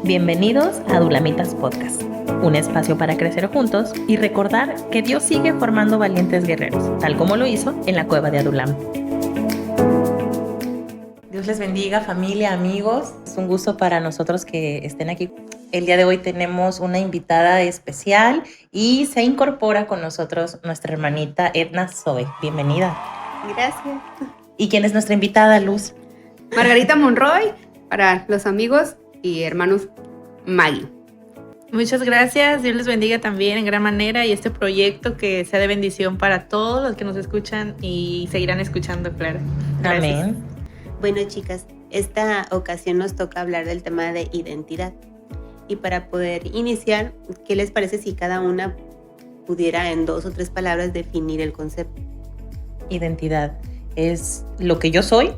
Bienvenidos a Adulamitas Podcast, un espacio para crecer juntos y recordar que Dios sigue formando valientes guerreros, tal como lo hizo en la cueva de Adulam. Dios les bendiga, familia, amigos. Es un gusto para nosotros que estén aquí. El día de hoy tenemos una invitada especial y se incorpora con nosotros nuestra hermanita Edna Zoe. Bienvenida. Gracias. ¿Y quién es nuestra invitada, Luz? Margarita Monroy, para los amigos y hermanos Maggie. Muchas gracias, Dios les bendiga también en gran manera y este proyecto que sea de bendición para todos los que nos escuchan y seguirán escuchando, claro. Gracias. Amén. Bueno, chicas, esta ocasión nos toca hablar del tema de identidad. Y para poder iniciar, ¿qué les parece si cada una pudiera en 2 o 3 palabras definir el concepto? Identidad es lo que yo soy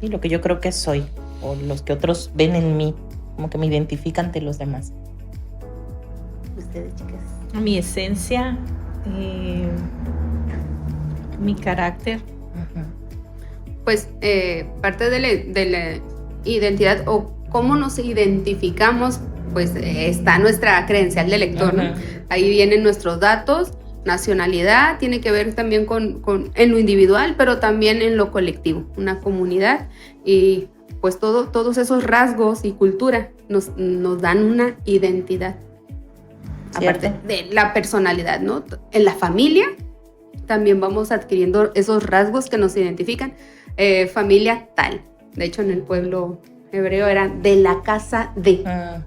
y lo que yo creo que soy, o los que otros ven en mí, como que me identifican ante los demás. Ustedes, chicas. Mi esencia, mi carácter. Pues parte de la identidad o cómo nos identificamos, pues está nuestra credencial de lector, ¿no? Ahí vienen nuestros datos, nacionalidad, tiene que ver también con en lo individual, pero también en lo colectivo, una comunidad, y pues todos esos rasgos y cultura nos dan una identidad. ¿Cierto? Aparte de la personalidad, ¿no? En la familia también vamos adquiriendo esos rasgos que nos identifican. Familia tal. De hecho, en el pueblo hebreo era de la casa de. ¿No?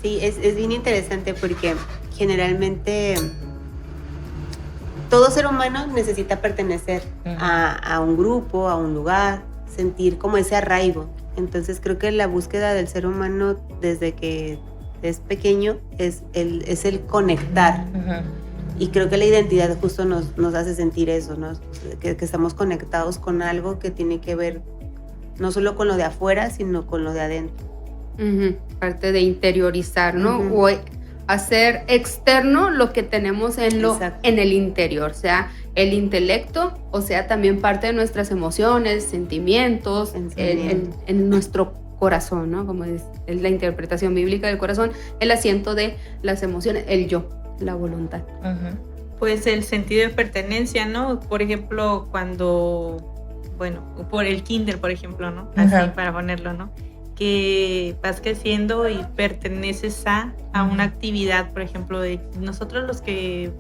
Sí, es bien interesante porque generalmente todo ser humano necesita pertenecer a un grupo, a un lugar, sentir como ese arraigo. Entonces creo que la búsqueda del ser humano desde que es pequeño es el conectar. Y creo que la identidad justo nos hace sentir eso, ¿no? Que estamos conectados con algo que tiene que ver no solo con lo de afuera, sino con lo de adentro. Parte de interiorizar, ¿no? O hacer externo lo que tenemos en el interior, sea el intelecto, o sea también parte de nuestras emociones, sentimientos, en nuestro corazón, ¿no? Como es la interpretación bíblica del corazón, el asiento de las emociones, el yo, la voluntad. Pues el sentido de pertenencia, ¿no? Por ejemplo, por el kinder, por ejemplo, ¿no? Así para ponerlo, ¿no? Que vas creciendo y perteneces a una actividad, por ejemplo, de nosotros los que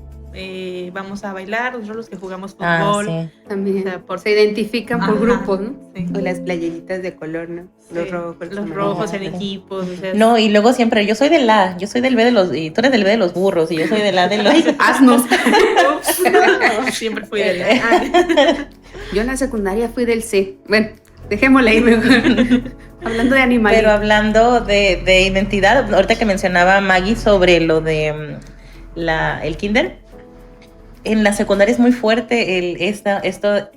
vamos a bailar, nosotros los que jugamos fútbol. Sí. También o sea, se identifican por grupos, ¿no? Sí. O las playeritas de color, ¿no? Los rojos. Los rojos en equipos. O sea, No, y luego siempre, yo soy del B de los, y tú eres del B de los burros, y yo soy del A de los Asnos. siempre fui de la... Yo en la secundaria fui del C. Bueno, dejémosle ahí mejor. Hablando de animales. Pero hablando de identidad, ahorita que mencionaba Maggie sobre lo de el kinder, en la secundaria es muy fuerte este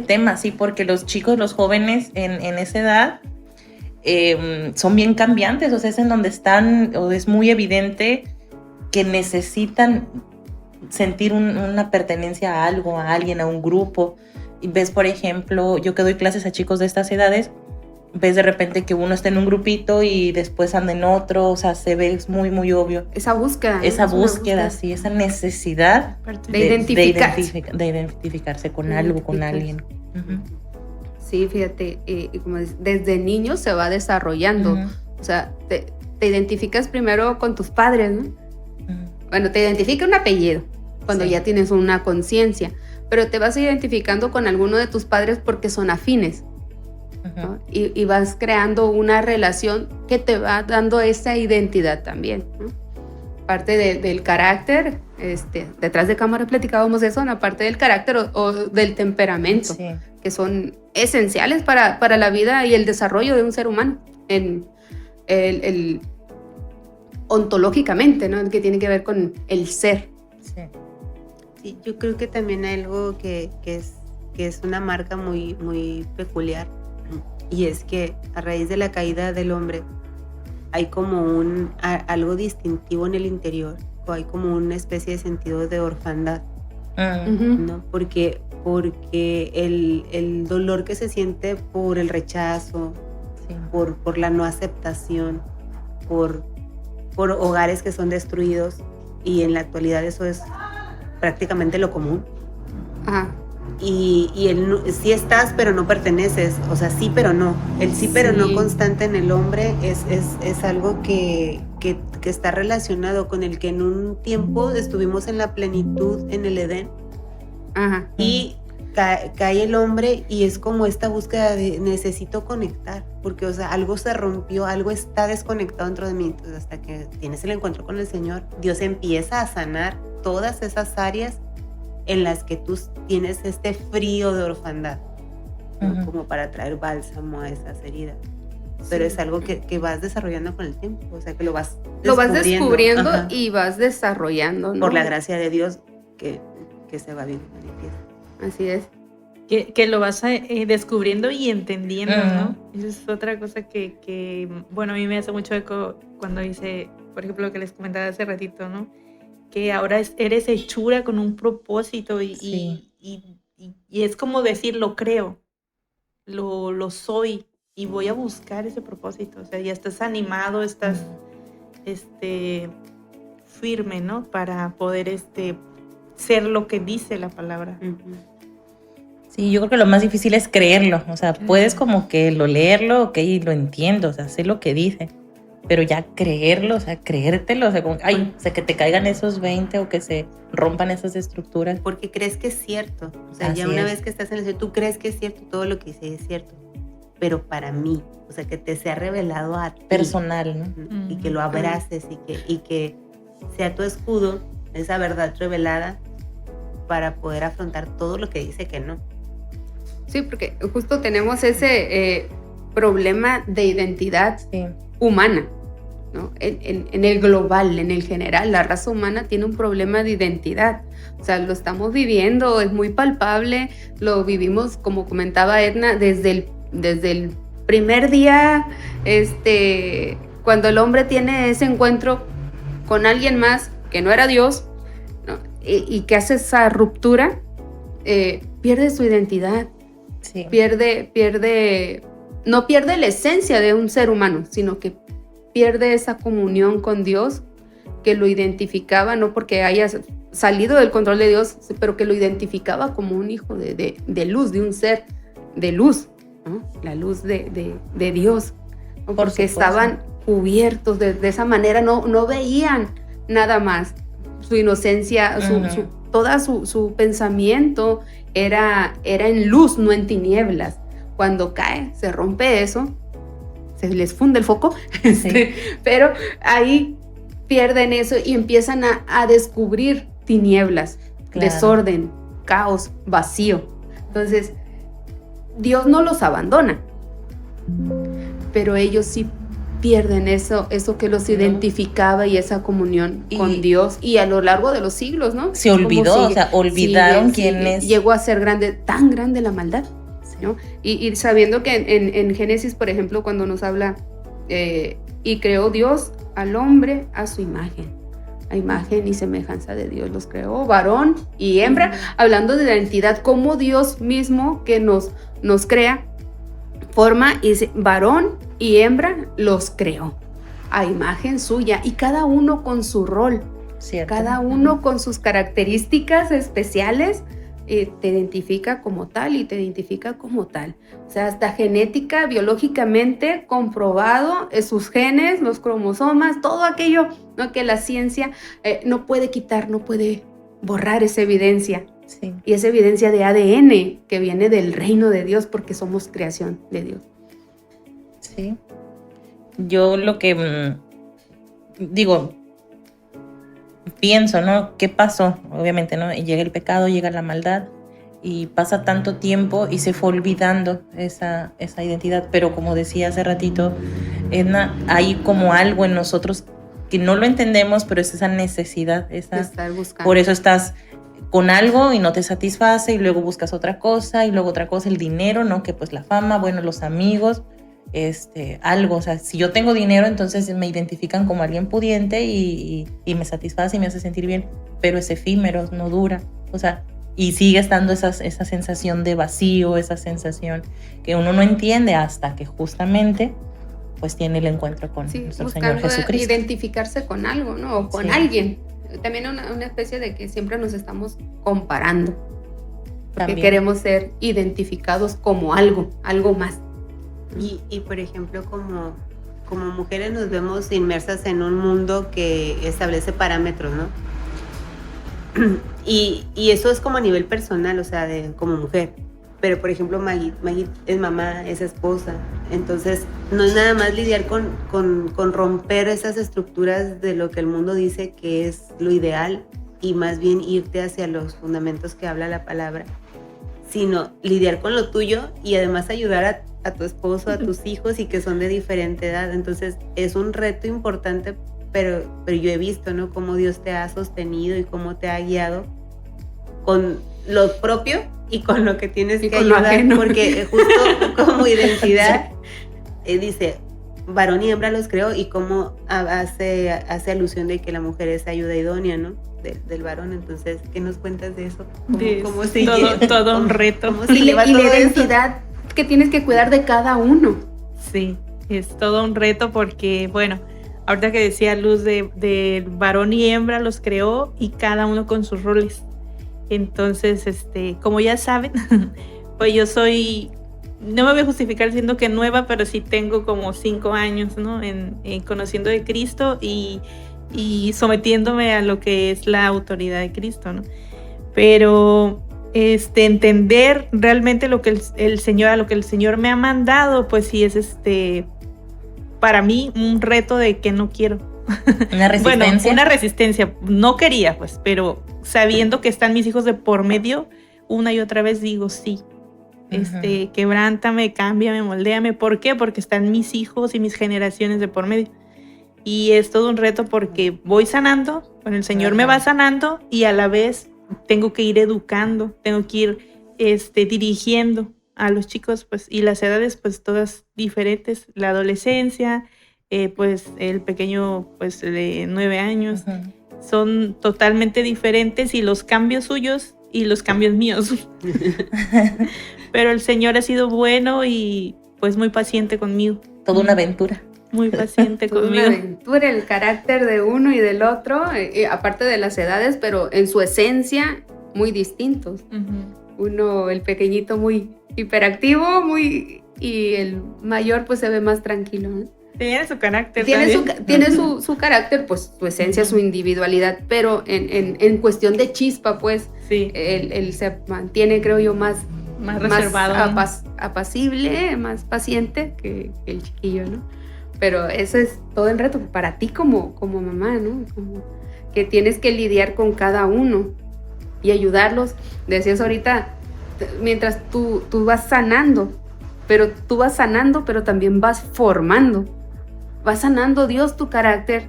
tema, sí, porque los chicos, los jóvenes en esa edad son bien cambiantes, o sea, es en donde están, o es muy evidente que necesitan sentir una pertenencia a algo, a alguien, a un grupo. Y ves, por ejemplo, yo que doy clases a chicos de estas edades, ves de repente que uno está en un grupito y después anda en otro, o sea, se ve, es muy, muy obvio. Esa búsqueda. Esa búsqueda, sí, esa necesidad de identificarse con algo, con alguien. Sí, fíjate, como desde niño se va desarrollando. O sea, te identificas primero con tus padres, ¿no? Bueno, te identifica un apellido cuando ya tienes una conciencia, pero te vas identificando con alguno de tus padres porque son afines. ¿No? Y vas creando una relación que te va dando esa identidad también, ¿no? Parte del carácter, detrás de cámara platicábamos eso, en la parte del carácter o del temperamento, que son esenciales para la vida y el desarrollo de un ser humano, ontológicamente, ¿no? Que tiene que ver con el ser. Sí, yo creo que también hay algo que es una marca muy, muy peculiar. Y es que a raíz de la caída del hombre hay como algo distintivo en el interior, o hay como una especie de sentido de orfandad, ¿no? Porque el dolor que se siente por el rechazo, Sí. por la no aceptación, por hogares que son destruidos, y en la actualidad eso es prácticamente lo común. Ajá. Y el sí estás pero no perteneces, o sea, sí pero no. El sí pero Sí. no constante en el hombre es algo que está relacionado con el que en un tiempo estuvimos en la plenitud en el Edén. Ajá. Y cae el hombre y es como esta búsqueda de necesito conectar, porque o sea, algo se rompió, algo está desconectado dentro de mí. Entonces, hasta que tienes el encuentro con el Señor, Dios empieza a sanar todas esas áreas en las que tú tienes este frío de orfandad, ¿no? Ujú. Como para traer bálsamo a esas heridas. Pero es algo que vas desarrollando con el tiempo, o sea, que lo vas descubriendo ajá, y vas desarrollando, ¿no? por la gracia de Dios que se va viendo manifiesto. Así es. Que lo vas descubriendo y entendiendo, ¿no? Ujú. Esa es otra cosa que, bueno, a mí me hace mucho eco cuando dice, por ejemplo, lo que les comentaba hace ratito, ¿no? Que ahora eres hechura con un propósito Sí. y es como decir, lo creo, lo soy y voy a buscar ese propósito. O sea, ya estás animado, estás firme, ¿no? Para poder ser lo que dice la palabra. Ujú. Sí, yo creo que lo más difícil es creerlo. O sea, puedes como que leerlo, ok, lo entiendo, o sea, sé lo que dice. Pero ya creerlo, o sea, creértelo, o sea, como, ay, o sea, que te caigan esos 20 o que se rompan esas estructuras. Porque crees que es cierto. O sea, Así ya una es. vez que estás en el cielo, tú crees que es cierto, todo lo que dice es cierto. Pero para mí, o sea, que te sea revelado a ti. Personal, ¿no? Ujú. Y que lo abraces y que sea tu escudo, esa verdad revelada, para poder afrontar todo lo que dice que no. Sí, porque justo tenemos ese problema de identidad Sí. humana, ¿no? En el global, en el general, la raza humana tiene un problema de identidad. O sea, lo estamos viviendo, es muy palpable, lo vivimos, como comentaba Edna, desde el primer día, cuando el hombre tiene ese encuentro con alguien más que no era Dios, ¿no? Y que hace esa ruptura, pierde su identidad. Sí. No pierde la esencia de un ser humano, sino que pierde esa comunión con Dios que lo identificaba, no porque haya salido del control de Dios, pero que lo identificaba como un hijo de luz, de un ser de luz, ¿no? La luz de Dios, ¿no? Por Porque supuesto. estaban cubiertos de esa manera, no veían nada más. Su inocencia, Ujú. todo su pensamiento era en luz, no en tinieblas. Cuando cae, se rompe eso, se les funde el foco, Sí. pero ahí pierden eso y empiezan a descubrir tinieblas, Claro. desorden, caos, vacío. Entonces, Dios no los abandona, pero ellos sí pierden eso que los identificaba y esa comunión con Dios, y a lo largo de los siglos, ¿no? Se olvidó, o sea, olvidaron quién es. Llegó a ser tan grande la maldad, ¿no? Y sabiendo que en Génesis, por ejemplo, cuando nos habla, y creó Dios al hombre a su imagen, a imagen y semejanza de Dios los creó, varón y hembra, hablando de la identidad, como Dios mismo que nos crea, forma, y dice, varón y hembra los creó a imagen suya, y cada uno con su rol, Cierto. cada uno con sus características especiales, te identifica como tal y te identifica como tal. O sea, hasta genética, biológicamente comprobado, sus genes, los cromosomas, todo aquello, ¿no? Que la ciencia no puede quitar, no puede borrar esa evidencia. Sí. Y esa evidencia de ADN que viene del reino de Dios, porque somos creación de Dios. Sí. Yo lo que digo, pienso, ¿no? ¿Qué pasó? Obviamente, ¿no? Llega el pecado, llega la maldad y pasa tanto tiempo y se fue olvidando esa identidad. Pero como decía hace ratito, Edna, hay como algo en nosotros que no lo entendemos, pero es esa necesidad, De estar buscando. por eso estás con algo y no te satisface y luego buscas otra cosa y luego otra cosa, el dinero, ¿no? Que pues la fama, bueno, los amigos, algo, o sea, si yo tengo dinero, entonces me identifican como alguien pudiente y me satisface y me hace sentir bien, pero es efímero, no dura. O sea, Y sigue estando esa sensación de vacío, esa sensación que uno no entiende hasta que justamente pues tiene el encuentro con nuestro Señor Jesucristo. Identificarse con algo, ¿no? O con alguien. También una especie de que siempre nos estamos comparando. Porque queremos ser identificados como algo más. Y por ejemplo, como mujeres nos vemos inmersas en un mundo que establece parámetros, ¿no? Y eso es como a nivel personal, o sea, como mujer. Pero, por ejemplo, Maggie es mamá, es esposa. Entonces, no es nada más lidiar con romper esas estructuras de lo que el mundo dice que es lo ideal y más bien irte hacia los fundamentos que habla la palabra, sino lidiar con lo tuyo y además ayudar a tu esposo, a tus hijos y que son de diferente edad. Entonces, es un reto importante, pero yo he visto, ¿no? Cómo Dios te ha sostenido y cómo te ha guiado con lo propio y con lo que tienes que ayudar, porque justo como identidad dice varón y hembra los creó, y cómo hace alusión de que la mujer es ayuda idónea, ¿no? Del varón. Entonces, ¿qué nos cuentas de eso? ¿Cómo se todo un reto. Y la identidad que tienes que cuidar de cada uno. Sí, es todo un reto porque, bueno, ahorita que decía Luz de varón y hembra los creó y cada uno con sus roles. Entonces, como ya saben, pues yo soy, no me voy a justificar siendo que nueva, pero sí tengo como 5 años, ¿no? En conociendo de Cristo y sometiéndome a lo que es la autoridad de Cristo, ¿no? Pero entender realmente lo que el Señor, a lo que el Señor me ha mandado, pues sí es para mí un reto de que no quiero. ¿Una resistencia? Bueno, una resistencia. No quería, pues, pero sabiendo que están mis hijos de por medio, una y otra vez digo sí. Quebrántame, cámbiame, moldéame. ¿Por qué? Porque están mis hijos y mis generaciones de por medio. Y es todo un reto porque voy sanando, bueno, el Señor me va sanando y a la vez tengo que ir educando, tengo que ir dirigiendo a los chicos, pues, y las edades, pues, todas diferentes. La adolescencia, pues, el pequeño, pues, de 9 años, son totalmente diferentes, y los cambios suyos y los cambios míos. Pero el Señor ha sido bueno y, pues, muy paciente conmigo. Toda una aventura. Muy paciente conmigo. Una aventura, el carácter de uno y del otro, aparte de las edades, pero en su esencia muy distintos. Uno, el pequeñito, muy hiperactivo, y el mayor pues se ve más tranquilo, ¿no? Tiene su carácter. Tiene su carácter, pues su esencia, su individualidad, pero en cuestión de chispa, pues sí. Él se mantiene, creo yo, más reservado, apacible, más paciente que el chiquillo, ¿no? Pero eso es todo el reto para ti como mamá, ¿no? Como que tienes que lidiar con cada uno y ayudarlos. Decías ahorita, mientras tú vas sanando, pero también vas formando. Va sanando Dios tu carácter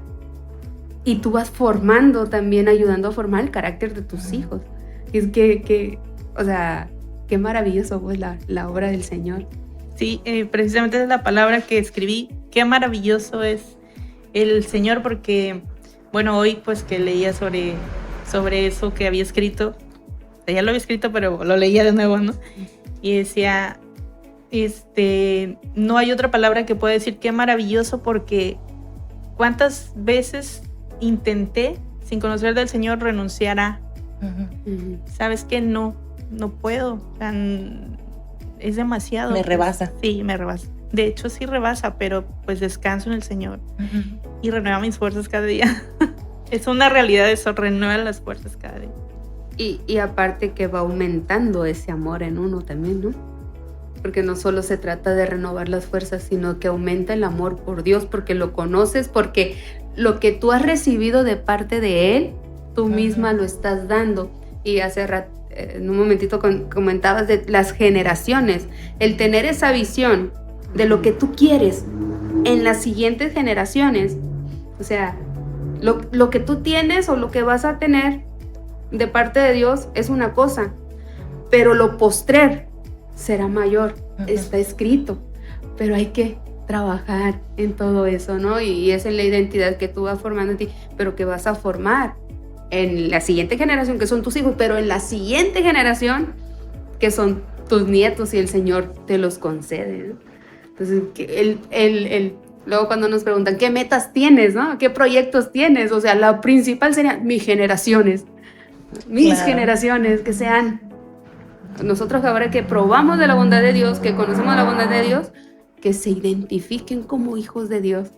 y tú vas formando también, ayudando a formar el carácter de tus hijos. Y es que o sea, qué maravilloso pues la obra del Señor. Sí, precisamente es la palabra que escribí. Qué maravilloso es el Señor, porque, bueno, hoy pues que leía sobre eso que había escrito, ya lo había escrito, pero lo leía de nuevo, ¿no? Y decía, no hay otra palabra que pueda decir qué maravilloso, porque cuántas veces intenté, sin conocer del Señor, renunciar a, ¿sabes qué? No puedo, o sea, es demasiado. Me rebasa. Sí, me rebasa. De hecho, sí rebasa, pero pues descanso en el Señor y renueva mis fuerzas cada día. Es una realidad eso, renueva las fuerzas cada día. Y aparte que va aumentando ese amor en uno también, ¿no? Porque no solo se trata de renovar las fuerzas, sino que aumenta el amor por Dios, porque lo conoces, porque lo que tú has recibido de parte de Él, tú misma lo estás dando. Y hace rato, en un momentito comentabas de las generaciones, el tener esa visión de lo que tú quieres en las siguientes generaciones, o sea, lo que tú tienes o lo que vas a tener de parte de Dios es una cosa, pero lo postrer será mayor, está escrito, pero hay que trabajar en todo eso, ¿no? Y esa es la identidad que tú vas formando en ti, pero que vas a formar en la siguiente generación, que son tus hijos, pero en la siguiente generación, que son tus nietos, y el Señor te los concede, ¿no? Entonces, luego cuando nos preguntan, ¿qué metas tienes, no? ¿Qué proyectos tienes? O sea, la principal sería mis generaciones, generaciones, que sean nosotros ahora que probamos de la bondad de Dios, que conocemos la bondad de Dios, que se identifiquen como hijos de Dios,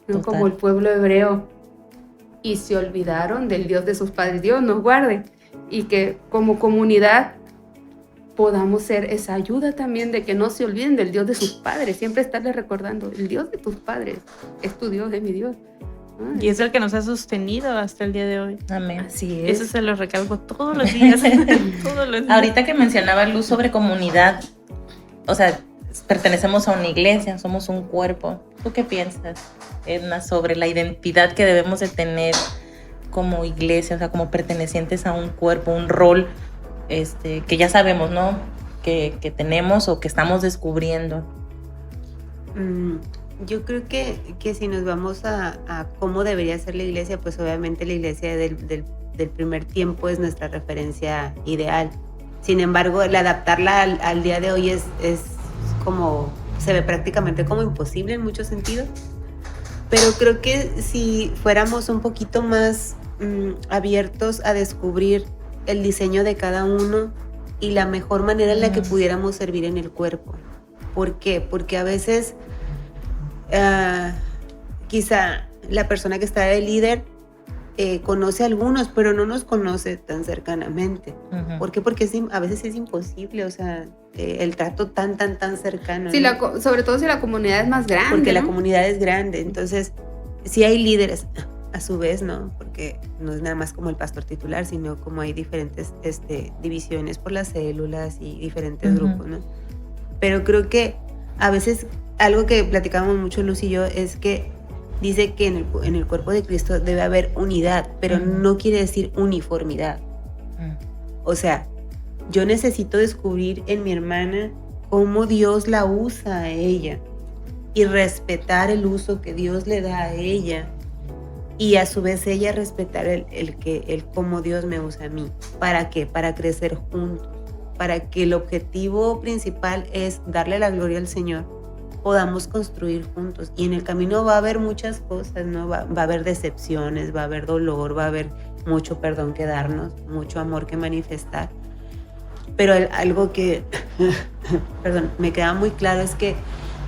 no como el pueblo hebreo, y se olvidaron del Dios de sus padres. Dios nos guarde, y que como comunidad podamos ser esa ayuda también de que no se olviden del Dios de sus padres, siempre estarles recordando, el Dios de tus padres es tu Dios, es mi Dios. Y es el que nos ha sostenido hasta el día de hoy. Amén. Así es. Eso se lo recalco todos los días. Todos los días. Ahorita que mencionaba Luz sobre comunidad, o sea, pertenecemos a una iglesia, somos un cuerpo. ¿Tú qué piensas, Edna, sobre la identidad que debemos de tener como iglesia, o sea, como pertenecientes a un cuerpo, un rol que ya sabemos, ¿no? Que tenemos o que estamos descubriendo? Yo creo que si nos vamos a cómo debería ser la iglesia, pues obviamente la iglesia del primer tiempo es nuestra referencia ideal. Sin embargo, el adaptarla al día de hoy es como, se ve prácticamente como imposible en muchos sentidos. Pero creo que si fuéramos un poquito más abiertos a descubrir el diseño de cada uno y la mejor manera en la que pudiéramos servir en el cuerpo. ¿Por qué? Porque a veces quizá la persona que está de líder conoce a algunos, pero no nos conoce tan cercanamente. Uh-huh. ¿Por qué? Porque a veces es imposible, o sea, el trato tan cercano. Sí, ¿no? sobre todo si la comunidad es más grande. Porque ¿no? la comunidad es grande, entonces sí hay líderes, a su vez, ¿no? Porque no es nada más como el pastor titular, sino como hay diferentes divisiones por las células y diferentes uh-huh. grupos, ¿no? Pero creo que a veces algo que platicábamos mucho Luz y yo es que dice que en el cuerpo de Cristo debe haber unidad, pero uh-huh. no quiere decir uniformidad. Uh-huh. O sea, yo necesito descubrir en mi hermana cómo Dios la usa a ella y respetar el uso que Dios le da a ella, y a su vez ella respetar el cómo Dios me usa a mí. ¿Para qué? Para crecer juntos, para que el objetivo principal es darle la gloria al Señor, podamos construir juntos. Y en el camino va a haber muchas cosas, ¿no? Va a haber decepciones, va a haber dolor, va a haber mucho perdón que darnos, mucho amor que manifestar. Pero algo que perdón, me queda muy claro es que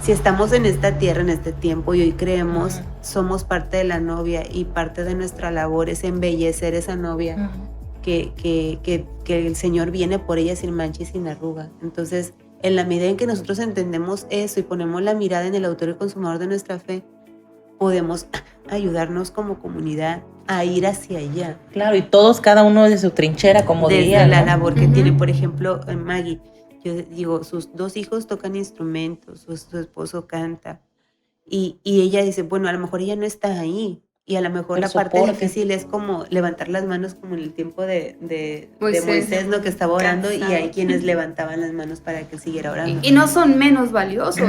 si estamos en esta tierra, en este tiempo, y hoy creemos, uh-huh. somos parte de la novia, y parte de nuestra labor es embellecer esa novia, uh-huh. que el Señor viene por ella sin mancha y sin arruga. Entonces, en la medida en que nosotros entendemos eso y ponemos la mirada en el autor y consumador de nuestra fe, podemos ayudarnos como comunidad a ir hacia allá. Claro, y todos, cada uno de su trinchera, como diría, desde la ¿no? labor que uh-huh. tiene. Por ejemplo, Maggie, yo digo, sus 2 hijos tocan instrumentos, su esposo canta, y ella dice, bueno, a lo mejor ella no está ahí, y a lo mejor la parte difícil es como levantar las manos, como en el tiempo de Moisés, ¿no? Que estaba orando, cansado. Y hay quienes levantaban las manos para que siguiera orando. Y no son menos valiosos.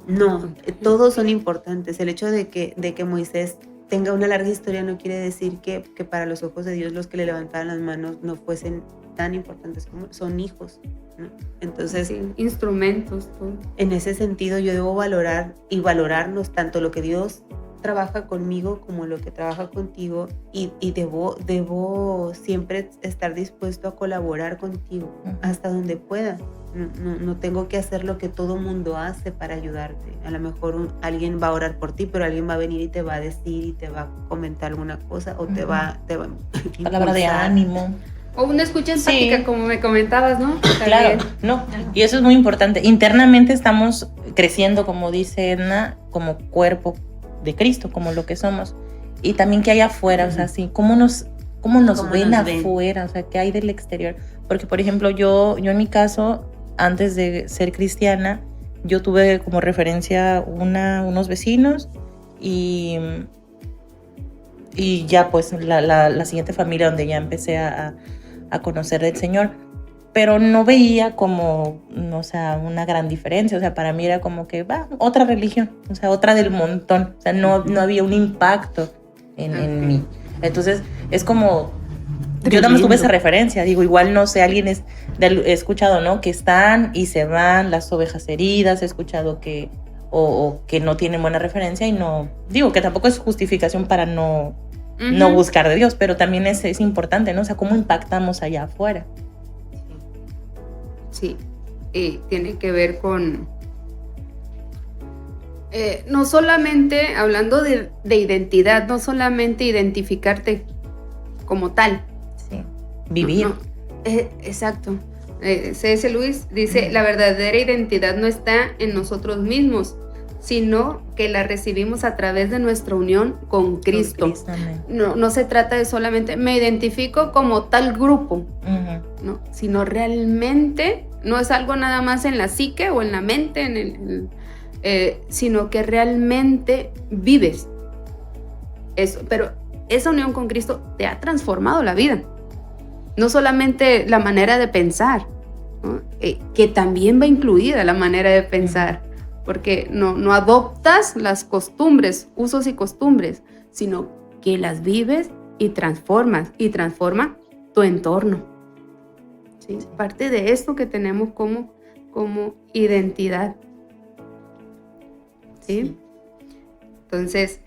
No, todos son importantes. El hecho de que Moisés tenga una larga historia no quiere decir que para los ojos de Dios los que le levantaban las manos no fuesen tan importantes como son hijos, ¿no? Entonces, sí, instrumentos, todo. En ese sentido yo debo valorar y valorarnos tanto lo que Dios trabaja conmigo como lo que trabaja contigo, y debo siempre estar dispuesto a colaborar contigo uh-huh. hasta donde pueda. No tengo que hacer lo que todo mundo hace para ayudarte. A lo mejor alguien va a orar por ti, pero alguien va a venir y te va a decir y te va a comentar alguna cosa, o uh-huh. te va a palabra de ánimo. O una escucha empática, sí. Como me comentabas, ¿no? Claro, no. Y eso es muy importante. Internamente estamos creciendo, como dice Edna, como cuerpo de Cristo, como lo que somos. Y también que hay afuera, uh-huh. o sea, sí, cómo nos ven afuera, o sea, qué hay del exterior. Porque, por ejemplo, yo en mi caso, antes de ser cristiana, yo tuve como referencia unos vecinos, y ya pues la siguiente familia donde ya empecé a conocer del Señor, pero no veía como, o sea, una gran diferencia. O sea, para mí era como que, otra religión, o sea, otra del montón. O sea, no había un impacto en mí. Entonces, es como Yo nada más tuve esa referencia, digo, igual no sé, alguien he escuchado, ¿no? Que están y se van las ovejas heridas, he escuchado que, o que no tienen buena referencia y no, digo, que tampoco es justificación para no buscar de Dios, pero también es importante, ¿no? O sea, cómo impactamos allá afuera. Sí, tiene que ver con, no solamente, hablando de identidad, no solamente identificarte como tal. Sí, vivir. No, exacto. C.S. Lewis dice, la verdadera identidad no está en nosotros mismos, sino que la recibimos a través de nuestra unión con Cristo. No se trata de solamente, me identifico como tal grupo, ¿no? Sino realmente, no es algo nada más en la psique o en la mente, sino que realmente vives eso. Pero esa unión con Cristo te ha transformado la vida. No solamente la manera de pensar, ¿no? Que también va incluida la manera de pensar. Porque no adoptas las costumbres, usos y costumbres, sino que las vives y transformas, y transforma tu entorno. ¿Sí? Parte de esto que tenemos como identidad. ¿Sí? Entonces,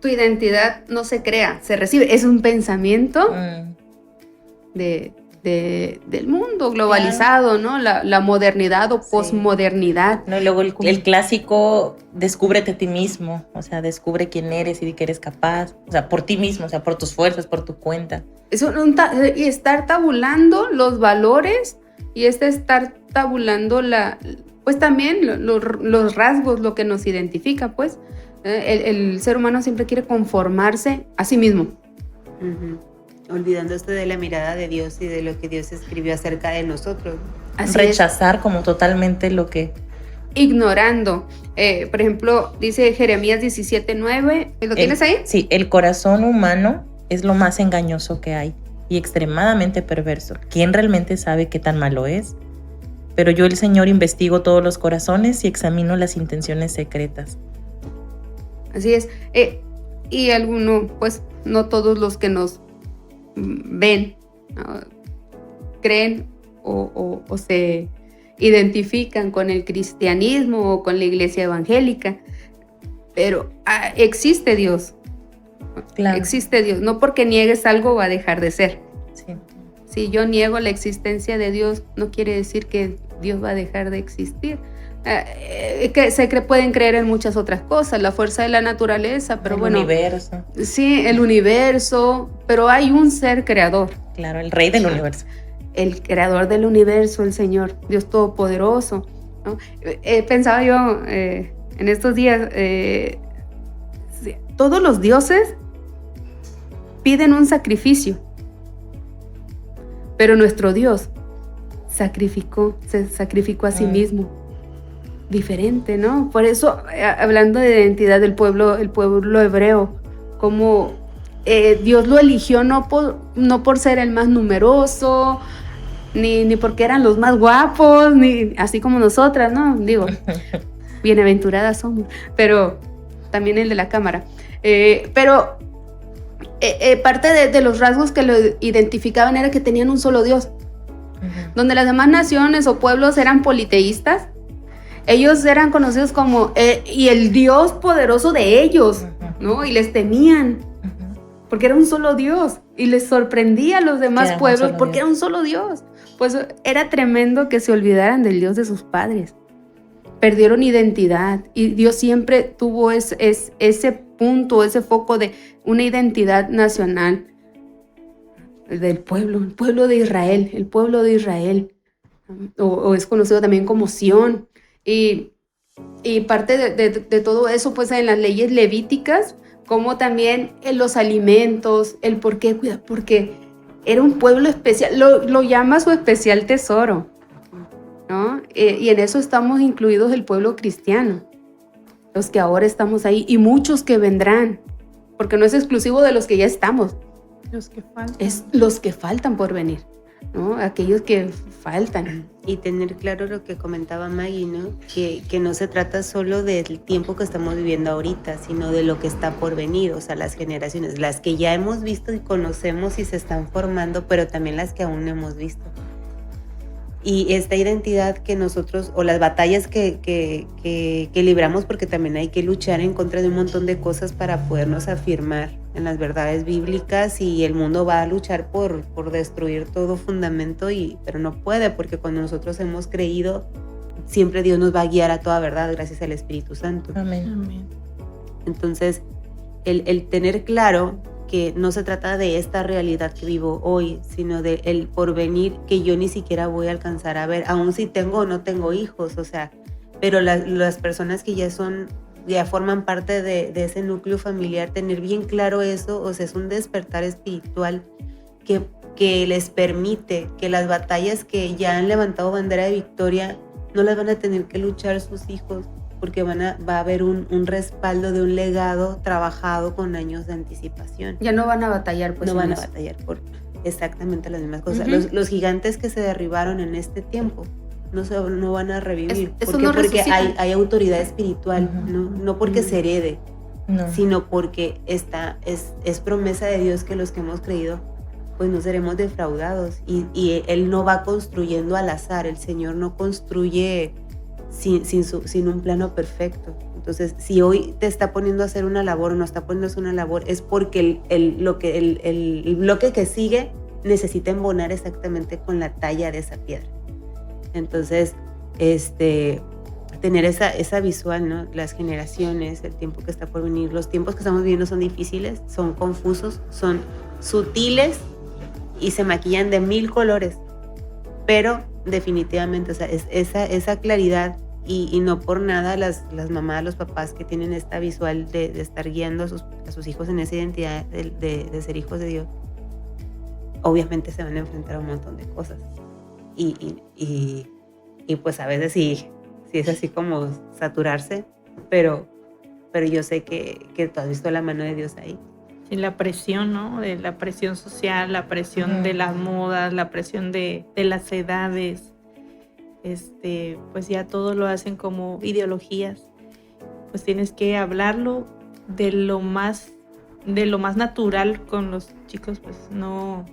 tu identidad no se crea, se recibe. Es un pensamiento del mundo globalizado, ¿no? La modernidad o posmodernidad. No, y luego el clásico, descúbrete a ti mismo, o sea, descubre quién eres y de qué eres capaz, o sea, por ti mismo, o sea, por tus fuerzas, por tu cuenta. Y estar tabulando los valores y estar tabulando pues también los rasgos, lo que nos identifica, pues. El ser humano siempre quiere conformarse a sí mismo. Olvidándose de la mirada de Dios y de lo que Dios escribió acerca de nosotros. Así rechazar es. Como totalmente lo que... Ignorando. Por ejemplo, dice Jeremías 17:9. ¿Lo tienes ahí? Sí, el corazón humano es lo más engañoso que hay y extremadamente perverso. ¿Quién realmente sabe qué tan malo es? Pero yo, el Señor, investigo todos los corazones y examino las intenciones secretas. Así es. Y algunos, pues, no todos los que nos ven, ¿no? Creen o se identifican con el cristianismo o con la iglesia evangélica, pero existe Dios. Claro. Existe Dios. No porque niegues algo va a dejar de ser. Sí. Si yo niego la existencia de Dios, no quiere decir que Dios va a dejar de existir. Pueden creer en muchas otras cosas, la fuerza de la naturaleza, pero el universo. Sí, el universo, pero hay un ser creador. Claro, el rey del universo. El creador del universo, el Señor, Dios Todopoderoso, ¿no? Pensaba yo en estos días, todos los dioses piden un sacrificio, pero nuestro Dios se sacrificó a sí mismo. Diferente, ¿no? Por eso, hablando de identidad del pueblo, el pueblo hebreo, como Dios lo eligió no por ser el más numeroso, ni porque eran los más guapos, ni así como nosotras, ¿no? Digo, bienaventuradas somos, pero también el de la cámara. Pero parte de los rasgos que lo identificaban era que tenían un solo Dios. Donde las demás naciones o pueblos eran politeístas, ellos eran conocidos como y el Dios poderoso de ellos, ¿no? Y les temían, porque era un solo Dios, y les sorprendía a los demás pueblos porque era un solo Dios. Pues era tremendo que se olvidaran del Dios de sus padres. Perdieron identidad, y Dios siempre tuvo ese punto, ese foco de una identidad nacional del pueblo, el pueblo de Israel, el pueblo de Israel, o es conocido también como Sión. Y parte de todo eso, pues en las leyes levíticas, como también en los alimentos, el por qué, porque era un pueblo especial, lo llama su especial tesoro, ¿no? Y en eso estamos incluidos el pueblo cristiano, los que ahora estamos ahí, y muchos que vendrán, porque no es exclusivo de los que ya estamos. Los que faltan. Es los que faltan por venir. ¿no? Aquellos que faltan. Y tener claro lo que comentaba Maggie, ¿no? Que no se trata solo del tiempo que estamos viviendo ahorita, sino de lo que está por venir, o sea, las generaciones, las que ya hemos visto y conocemos y se están formando, pero también las que aún no hemos visto. Y esta identidad que nosotros, o las batallas que libramos, porque también hay que luchar en contra de un montón de cosas para podernos afirmar en las verdades bíblicas, y el mundo va a luchar por destruir todo fundamento, pero no puede, porque cuando nosotros hemos creído, siempre Dios nos va a guiar a toda verdad gracias al Espíritu Santo. Amén. Amén. Entonces, el tener claro que no se trata de esta realidad que vivo hoy, sino de el porvenir que yo ni siquiera voy a alcanzar a ver, aun si tengo o no tengo hijos, o sea, pero las personas que ya forman parte de ese núcleo familiar, tener bien claro eso, o sea, es un despertar espiritual que les permite que las batallas que ya han levantado bandera de victoria no las van a tener que luchar sus hijos, porque va a haber un respaldo de un legado trabajado con años de anticipación. Ya no van a batallar, pues. No van a batallar por exactamente las mismas cosas. Los gigantes que se derribaron en este tiempo no van a revivir. Porque hay autoridad espiritual, no porque se herede, sino porque es promesa de Dios que los que hemos creído, pues no seremos defraudados. Y Él no va construyendo al azar. El Señor no construye sin un plano perfecto. Entonces, si hoy te está poniendo a hacer una labor o no está poniendo a hacer una labor, es porque el bloque que sigue necesita embonar exactamente con la talla de esa piedra. Entonces, tener esa visual, ¿no? Las generaciones, el tiempo que está por venir, los tiempos que estamos viviendo son difíciles, son confusos, son sutiles y se maquillan de 1000 colores, pero definitivamente, o sea, esa claridad, y no por nada las mamás, los papás que tienen esta visual de estar guiando a sus hijos en esa identidad de ser hijos de Dios, obviamente se van a enfrentar a un montón de cosas. Y pues a veces sí es así como saturarse, pero yo sé que tú has visto la mano de Dios ahí. Sí, la presión, ¿no? De la presión social, la presión de las modas, la presión de las edades. Pues ya todo lo hacen como ideologías. Pues tienes que hablarlo de lo más natural con los chicos, pues no.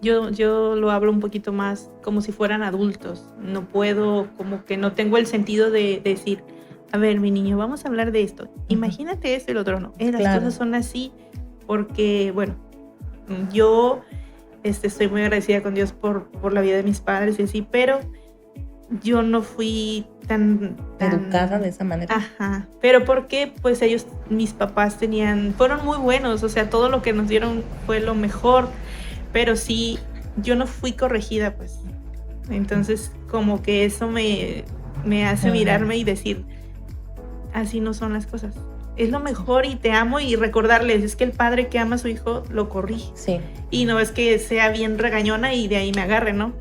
Yo lo hablo un poquito más como si fueran adultos. No puedo, como que no tengo el sentido de decir, a ver, mi niño, vamos a hablar de esto. Imagínate esto y lo otro, no. Las cosas son así porque, bueno, yo estoy muy agradecida con Dios por la vida de mis padres y así, pero yo no fui tan educada de esa manera. Ajá. Pero porque, pues ellos, mis papás fueron muy buenos, o sea, todo lo que nos dieron fue lo mejor. Pero sí, yo no fui corregida, pues. Entonces, como que eso me hace mirarme y decir, así no son las cosas. Es lo mejor y te amo, y recordarles, es que el padre que ama a su hijo lo corrige. Sí. Y no es que sea bien regañona y de ahí me agarre, ¿no?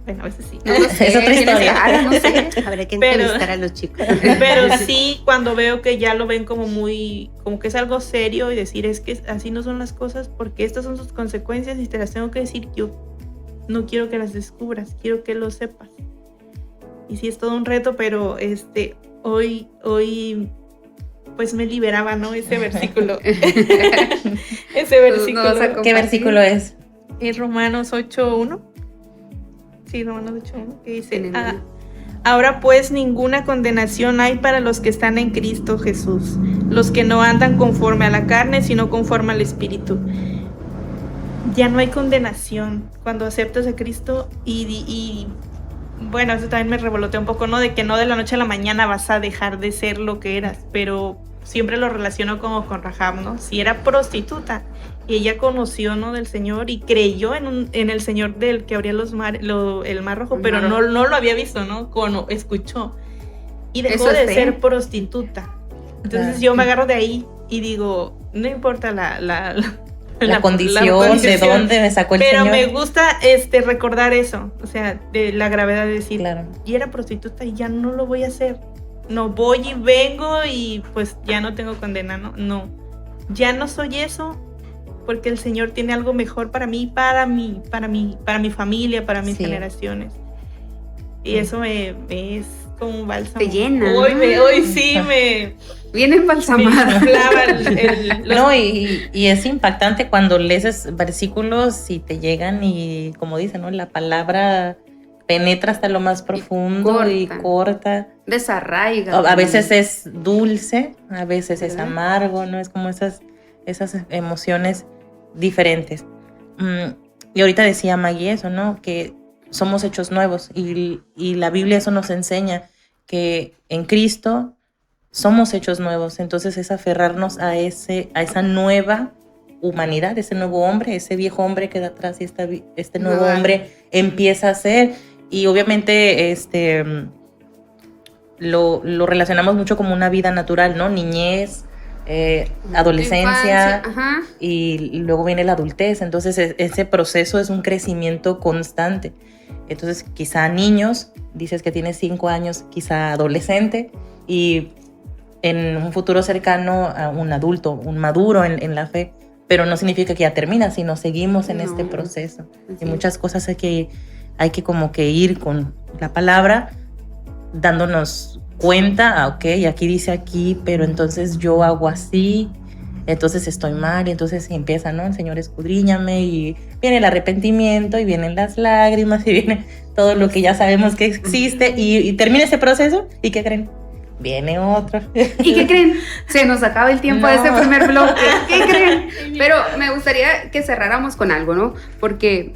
Bueno, a veces sí. No sé, es otra historia. No sé. Habrá que entrevistar a los chicos. Pero sí, cuando veo que ya lo ven como que es algo serio, y decir, es que así no son las cosas, porque estas son sus consecuencias y te las tengo que decir. Yo no quiero que las descubras, quiero que lo sepas. Y sí, es todo un reto, pero hoy pues me liberaba, ¿no? Ese versículo. Ese versículo. ¿Qué versículo es? Es Romanos 8:1. Sí, Romanos 8:1, que dice, ahora pues ninguna condenación hay para los que están en Cristo Jesús, los que no andan conforme a la carne, sino conforme al Espíritu. Ya no hay condenación cuando aceptas a Cristo, y bueno, eso también me revolotea un poco, ¿no? De que no de la noche a la mañana vas a dejar de ser lo que eras, pero siempre lo relaciono como con Rahab, ¿no? Si era prostituta, y ella conoció, ¿no?, del Señor, y creyó en el Señor del que abría el Mar Rojo, pero no lo había visto, ¿no? Escuchó, y dejó de ser prostituta. Entonces yo me agarro de ahí y digo, no importa la condición, de dónde me sacó el pero Señor. me gusta recordar eso, o sea, de la gravedad de decir, y era prostituta y ya no lo voy a hacer. No voy y vengo y pues ya no tengo condena, ¿no? No, ya no soy eso, porque el Señor tiene algo mejor para mí, para mi familia, para mis generaciones. Y eso me es como un bálsamo. Te llena. Hoy sí me... Bien embalsamada. No, y es impactante cuando lees esos versículos y te llegan y, como dicen, ¿no? La palabra penetra hasta lo más profundo y corta. Desarraiga. A veces es dulce, a veces es amargo, ¿no? Es como esas emociones diferentes. Y ahorita decía Maggie eso, ¿no? Que somos hechos nuevos y la Biblia eso nos enseña, que en Cristo somos hechos nuevos. Entonces es aferrarnos a esa nueva humanidad, ese nuevo hombre, ese viejo hombre queda atrás y este nuevo hombre empieza a ser. Y obviamente lo relacionamos mucho como una vida natural, ¿no? Niñez, adolescencia, y luego viene la adultez. Entonces ese proceso es un crecimiento constante. Entonces quizá niños, dices que tienes 5 años, quizá adolescente, y en un futuro cercano a un adulto, un maduro en la fe, pero no significa que ya termina, sino seguimos en este proceso. Y muchas cosas hay que como que ir con la palabra, dándonos cuenta, ok, aquí dice aquí, pero entonces yo hago así, entonces estoy mal, y entonces empieza, ¿no? El Señor, escudriñame, y viene el arrepentimiento, y vienen las lágrimas, y viene todo lo que ya sabemos que existe, y termina ese proceso, ¿y qué creen? Viene otro. ¿Y qué creen? Se nos acaba el tiempo de este primer bloque. ¿Qué creen? Pero me gustaría que cerráramos con algo, ¿no? Porque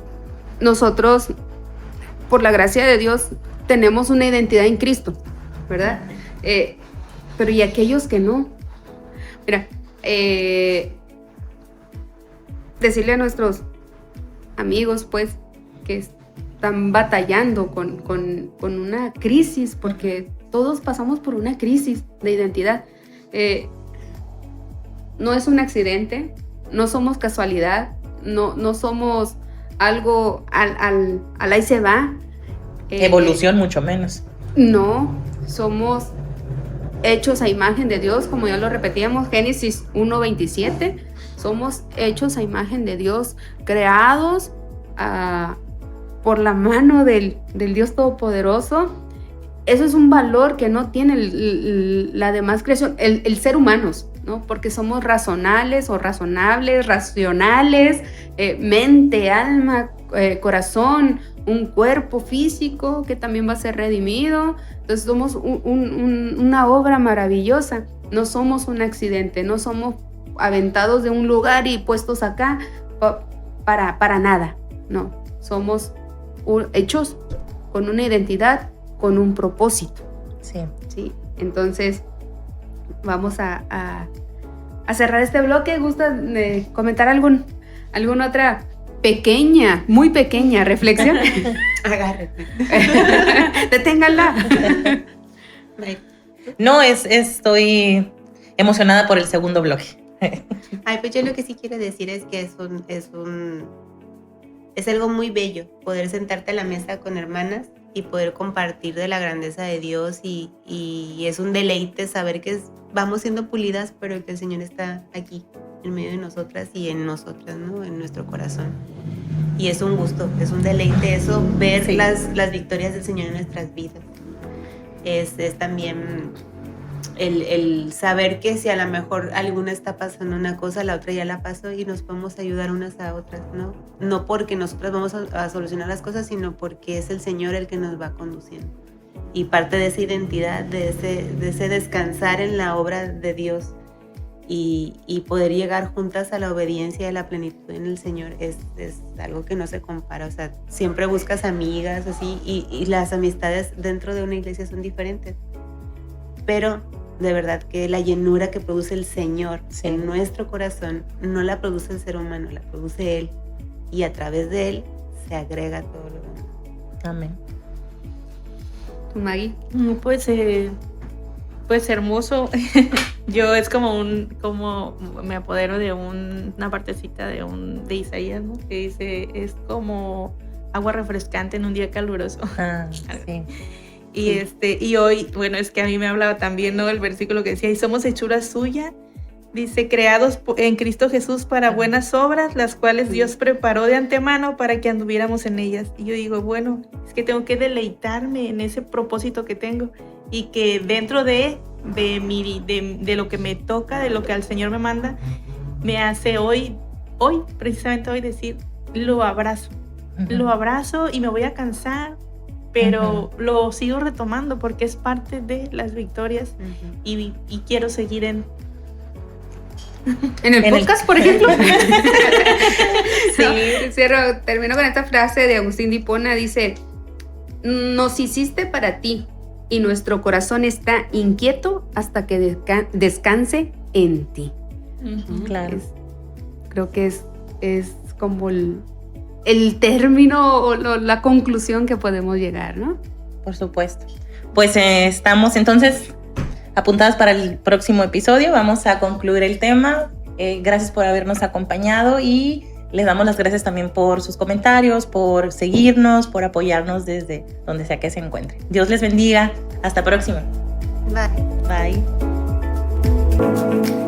nosotros, por la gracia de Dios, tenemos una identidad en Cristo, ¿verdad? Pero ¿y aquellos que no? Mira, decirle a nuestros amigos, pues, que están batallando con una crisis, porque todos pasamos por una crisis de identidad. No es un accidente, no somos casualidad, no somos algo al ahí se va. Evolución mucho menos. No, somos hechos a imagen de Dios, como ya lo repetíamos, Génesis 1:27, somos hechos a imagen de Dios, creados por la mano del Dios Todopoderoso. Eso es un valor que no tiene la demás creación, el ser humanos, ¿no? Porque somos racionales, mente, alma, corazón, un cuerpo físico que también va a ser redimido. Entonces somos una obra maravillosa, no somos un accidente, no somos aventados de un lugar y puestos acá para nada, no, somos hechos con una identidad, con un propósito. Sí. Entonces vamos a cerrar este bloque. ¿Gustas comentar alguna otra pequeña, muy pequeña reflexión? Agárrate. Deténganla. No, estoy emocionada por el segundo bloque. Ay, pues yo lo que sí quiero decir es que es algo muy bello poder sentarte a la mesa con hermanas y poder compartir de la grandeza de Dios, y es un deleite saber que vamos siendo pulidas, pero que el Señor está aquí en medio de nosotras y en nosotras, ¿no? En nuestro corazón. Y es un gusto, es un deleite eso, ver las victorias del Señor en nuestras vidas. Es también el saber que si a lo mejor alguna está pasando una cosa, la otra ya la pasó y nos podemos ayudar unas a otras, ¿no? No porque nosotras vamos a solucionar las cosas, sino porque es el Señor el que nos va conduciendo. Y parte de esa identidad, de ese descansar en la obra de Dios y poder llegar juntas a la obediencia y a la plenitud en el Señor es algo que no se compara. O sea, siempre buscas amigas así, y las amistades dentro de una iglesia son diferentes. Pero de verdad que la llenura que produce el Señor en nuestro corazón no la produce el ser humano, la produce Él, y a través de Él se agrega todo lo demás. Amén. ¿Tú, Maggie? Pues hermoso. Yo es como me apodero de una partecita de Isaías, ¿no? Que dice, es como agua refrescante en un día caluroso. Sí. Y hoy, bueno, es que a mí me hablaba también, ¿no? El versículo que decía, y somos hechura suya, Dice, creados en Cristo Jesús para buenas obras, las cuales Dios preparó de antemano para que anduviéramos en ellas. Y yo digo, bueno, es que tengo que deleitarme en ese propósito que tengo y que dentro de lo que me toca, de lo que al Señor me manda, me hace hoy, precisamente hoy decir, lo abrazo y me voy a cansar, pero lo sigo retomando porque es parte de las victorias y quiero seguir en el podcast, por ejemplo. Sí. Termino con esta frase de Agustín de Hipona, dice, nos hiciste para ti y nuestro corazón está inquieto hasta que descanse en ti. Claro. Creo que es como el término o la conclusión que podemos llegar, ¿no? Por supuesto. Pues estamos entonces apuntadas para el próximo episodio. Vamos a concluir el tema. Gracias por habernos acompañado y les damos las gracias también por sus comentarios, por seguirnos, por apoyarnos desde donde sea que se encuentren. Dios les bendiga. Hasta próxima. Bye. Bye.